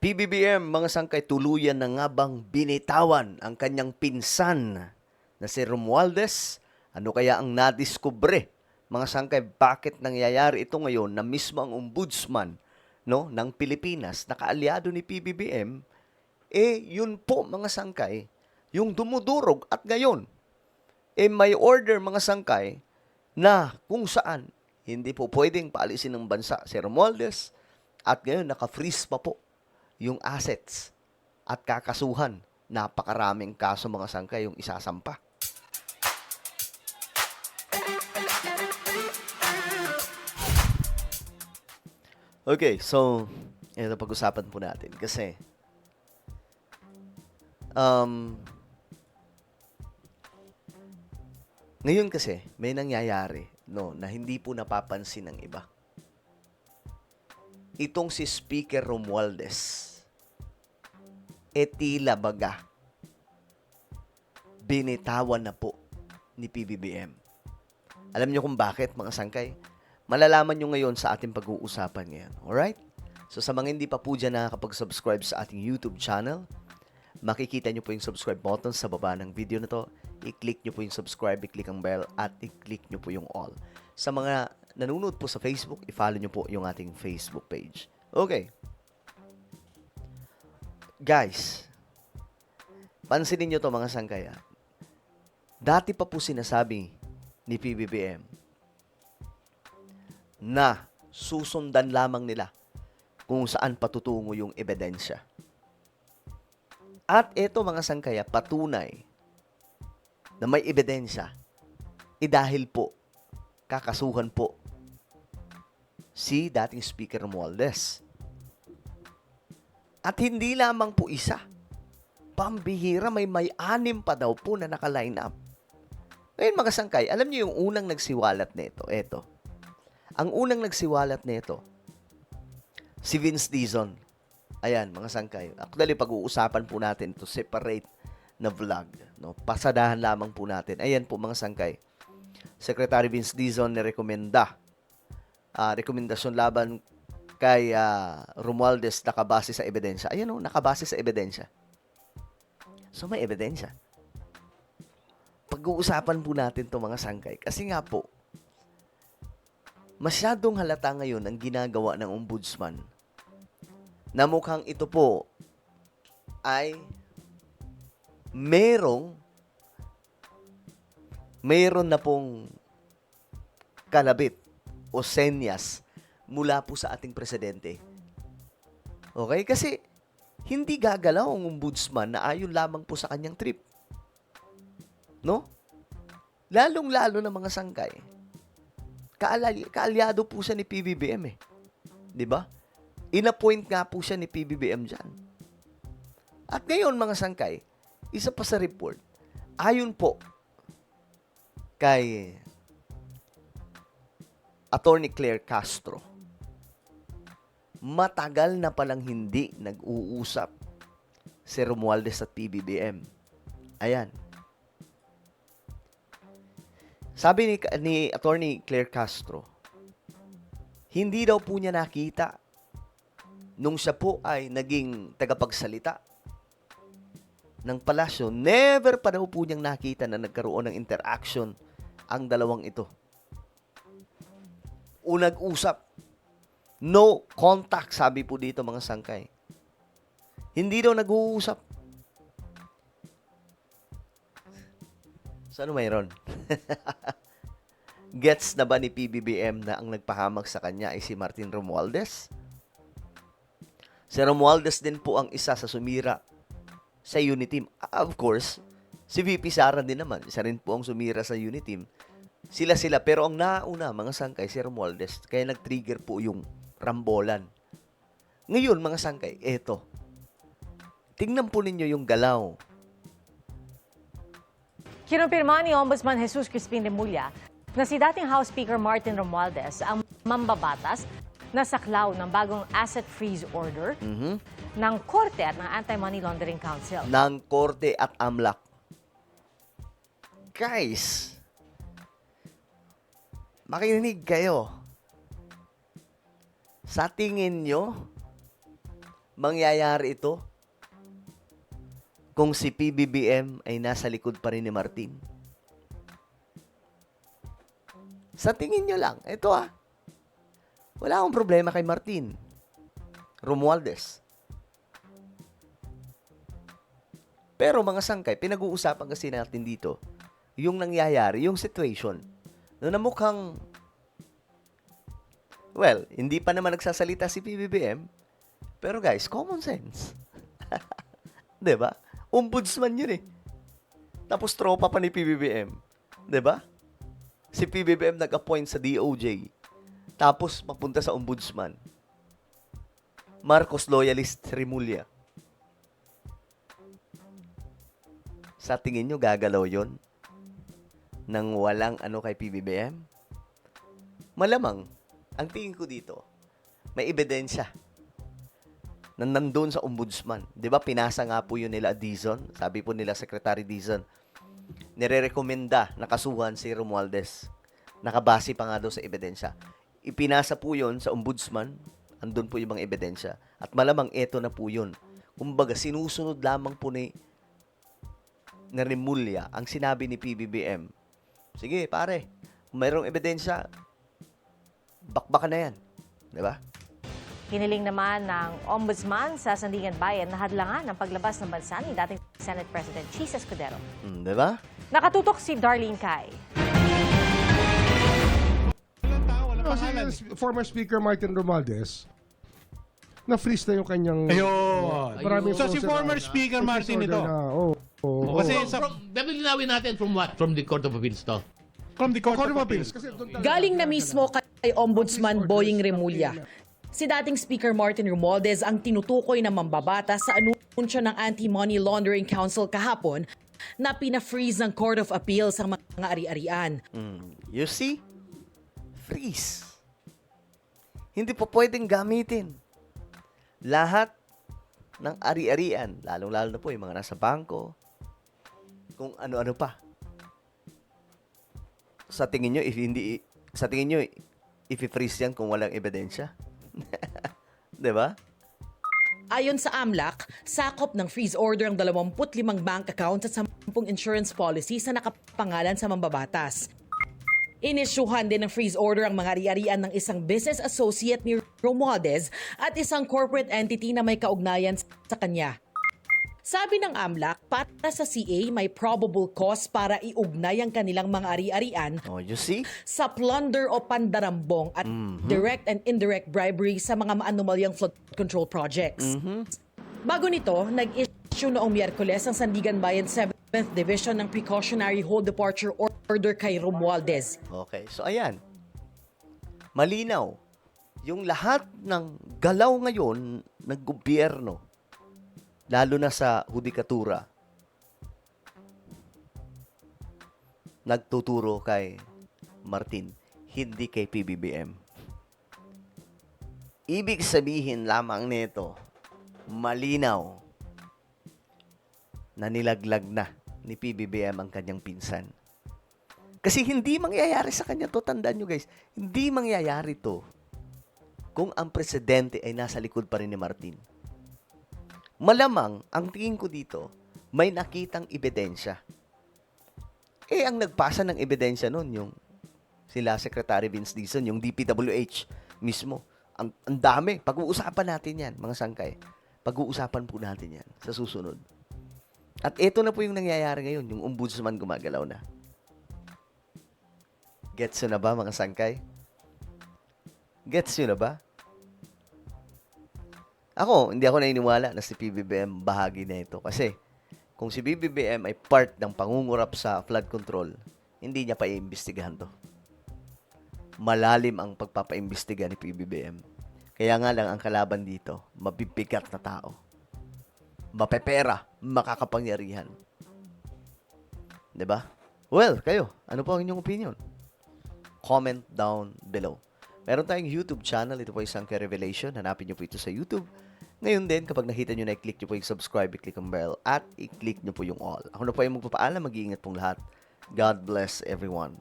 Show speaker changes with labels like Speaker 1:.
Speaker 1: PBBM, mga sangkay, tuluyan na nga bang binitawan ang kanyang pinsan na si Romualdez? Ano kaya ang nadiskubre? Mga sangkay, bakit nangyayari ito ngayon na mismo ang ombudsman ng Pilipinas, na kaalyado ni PBBM, yun po mga sangkay, yung dumudurog at ngayon, may order mga sangkay na kung saan hindi po pwedeng paalisin ng bansa si Romualdez at ngayon naka-freeze pa po yung assets at kakasuhan. Napakaraming kaso mga sangkay yung isasampa. Okay, so ito pag-usapan po natin kasi ngayon kasi may nangyayari na hindi po napapansin ng iba. Itong si Speaker Romualdez, tila baga binitawan na po ni PBBM. Alam niyo kung bakit, mga sangkay? Malalaman nyo ngayon sa ating pag-uusapan ngayon. Alright? So sa mga hindi pa po dyan nakakapag-subscribe sa ating YouTube channel, makikita nyo po yung subscribe button sa baba ng video na to. I-click nyo po yung subscribe, i-click ang bell, at i-click nyo po yung all. Sa mga nanonood po sa Facebook, i-follow nyo po yung ating Facebook page. Okay. Guys, pansinin nyo to mga sangkaya. Dati pa po sinasabi ni PBBM na susundan lamang nila kung saan patutungo yung ebidensya. At ito mga sangkaya, patunay na may ebidensya, dahil po, kakasuhan po si dating Speaker Romualdez. At hindi lamang po isa, pambihira, may 6 pa daw po na naka-line up. Ngayon mga sangkay, alam niyo yung unang nagsiwalat nito, eto. Ang unang nagsiwalat nito, si Vince Dizon. Ayan, mga sangkay. Actually, pag-uusapan po natin to separate na vlog. Pasadahan lamang po natin. Ayan po, mga sangkay. Secretary Vince Dizon nirekomenda. Rekomendasyon laban kay Romualdez nakabase sa ebidensya. Ayan nakabase sa ebidensya. So, may ebidensya. Pag-uusapan po natin to mga sangkay. Kasi nga po, masyadong halata ngayon ang ginagawa ng ombudsman na mukhang ito po ay meron na pong kalabit o senyas mula po sa ating presidente. Okay? Kasi hindi gagalaw ang ombudsman na ayon lamang po sa kanyang trip. No? Lalong-lalo na mga sangkay. Kaalyado po siya ni PBBM eh. 'Di ba? Inappoint nga po siya ni PBBM diyan. At ngayon mga sangkay, isa pa sa report, ayon po kay Attorney Claire Castro, matagal na palang hindi nag-uusap si Romualdez at PBBM. Ayan. Sabi ni Attorney Claire Castro, hindi daw po niya nakita nung siya po ay naging tagapagsalita ng palasyo. Never pa daw po niyang nakita na nagkaroon ng interaction ang dalawang ito. Unag-usap. No contact, sabi po dito mga sangkay. Hindi daw nag-uusap. So, ano mayroon? Gets na ba ni PBBM na ang nagpahamak sa kanya ay si Martin Romualdez? Si Romualdez din po ang isa sa sumira sa Uniteam. Of course, si VP Sara din naman. Isa rin po ang sumira sa Uniteam. Sila. Pero ang nauna, mga sangkay, si Romualdez. Kaya nag-trigger po yung rambolan. Ngayon, mga sangkay, eto. Tingnan po ninyo yung galaw.
Speaker 2: Kinumpirma ni Ombudsman Jesus Crispin Remulla na si dating House Speaker Martin Romualdez ang mambabatas na saklaw ng bagong asset freeze order ng Korte at ng Anti-Money Laundering Council.
Speaker 1: Ng Korte at AMLAC. Guys, makinig kayo. Sa tingin nyo, mangyayari ito kung si PBBM ay nasa likod pa rin ni Martin? Sa tingin nyo lang, ito wala akong problema kay Martin Romualdez. Pero mga sangkay, pinag-uusapan kasi natin dito yung nangyayari, yung situation na mukhang, well, hindi pa naman nagsasalita si PBBM, pero guys, common sense. 'Di ba? Ombudsman yun eh. Tapos tropa pa ni PBBM. 'Di ba? Si PBBM nag-appoint sa DOJ. Tapos mapunta sa ombudsman. Marcos loyalist Remulla. Sa tingin nyo, gagalaw yon nang walang kay PBBM? Malamang, ang tingin ko dito, may ebidensya na nandun sa ombudsman. Di ba, pinasa nga po yun nila Dizon. Sabi po nila Secretary Dizon, nire-recommenda na kasuhan si Romualdez. Nakabase pa nga daw sa ebidensya. Ipinasa po yun sa ombudsman. Andun po yung mga ebidensya. At malamang eto na po yun. Kumbaga, sinusunod lamang po ni Remulla ang sinabi ni PBBM. Sige, pare, kung mayroong ebidensya, bakbakan na yan. Di ba?
Speaker 2: Hiniling naman ng Ombudsman sa Sandigan Bayan na hadlangan ng paglabas ng bansa ni dating Senate President Chis Escudero.
Speaker 1: Di ba?
Speaker 2: Nakatutok si Darlene Cai.
Speaker 3: Si former Speaker Martin Romualdez, na-freeze na yung kanyang...
Speaker 4: Ayun.
Speaker 3: Maraming
Speaker 4: So si
Speaker 3: social
Speaker 4: former
Speaker 3: na-
Speaker 4: Speaker
Speaker 3: social
Speaker 4: Martin
Speaker 3: order
Speaker 4: ito.
Speaker 3: na,
Speaker 4: Kasi
Speaker 5: Pero linawin natin from what? From the Court of Appeals to.
Speaker 4: from the Court
Speaker 3: Court
Speaker 4: of
Speaker 3: of Appeals.
Speaker 4: Appeals.
Speaker 3: Kasi doon talaga-
Speaker 6: Galing na mismo kay Ombudsman Boying Remulla. Si dating Speaker Martin Romualdez ang tinutukoy na mambabata sa anunsyo ng Anti-Money Laundering Council kahapon na pina-freeze ng Court of Appeals ang mga ari-arian.
Speaker 1: You see? Freeze. Hindi po pwedeng gamitin. Lahat ng ari-arian, lalong-lalo na po yung mga nasa bangko, kung ano-ano pa. Sa tingin nyo, if-freeze yan kung walang ebidensya? 'Di ba?
Speaker 6: Ayon sa AMLAC, sakop ng freeze order ang 25 bank accounts at 10 insurance policies na nakapangalan sa mambabatas. Inisyuhan din ng freeze order ang mga ari-arian ng isang business associate ni Romualdez at isang corporate entity na may kaugnayan sa kanya. Sabi ng AMLAC, para sa CA may probable cause para iugnay ang kanilang mga ari-arian
Speaker 1: Oh, you see?
Speaker 6: sa plunder o pandarambong at direct and indirect bribery sa mga maanumalyang flood control projects. Bago nito, nag-issue noong Miyerkules ang Sandigan Bayan 7th Division ng Precautionary Hold Departure Order kay Romualdez.
Speaker 1: Okay, so ayan. Malinaw. Yung lahat ng galaw ngayon ng gobyerno, lalo na sa hudikatura, nagtuturo kay Martin, hindi kay PBBM. Ibig sabihin lamang nito, malinaw na nilaglag na ni PBBM ang kanyang pinsan. Kasi hindi mangyayari sa kanya to, tandaan nyo guys, hindi mangyayari to kung ang presidente ay nasa likod pa rin ni Martin. Malamang, ang tingin ko dito, may nakitang ebidensya. Ang nagpasa ng ebidensya nun, yung sila Secretary Vince Dizon, yung DPWH mismo. Ang dami. Pag-uusapan natin yan, mga sangkay. Pag-uusapan po natin yan sa susunod. At ito na po yung nangyayari ngayon, yung ombudsman gumagalaw na. Gets yun na ba, mga sangkay? Gets yun na ba? Hindi ako naniniwala na si PBBM bahagi na ito. Kasi, kung si PBBM ay part ng pangungurap sa flood control, hindi niya pa iimbestigahan to. Malalim ang pagpapaimbestiga ni PBBM. Kaya nga lang ang kalaban dito, mabibigat na tao. Mapepera, makakapangyarihan. 'Di ba? Well, kayo, ano po ang inyong opinion? Comment down below. Meron tayong YouTube channel. Ito po yung Sangkay Revelation. Hanapin nyo po ito sa YouTube. Ngayon din, kapag nakita nyo na, i-click nyo po yung subscribe, i-click ang bell, at i-click nyo po yung all. Ako na po yung magpapaalam. Mag-iingat pong lahat. God bless everyone.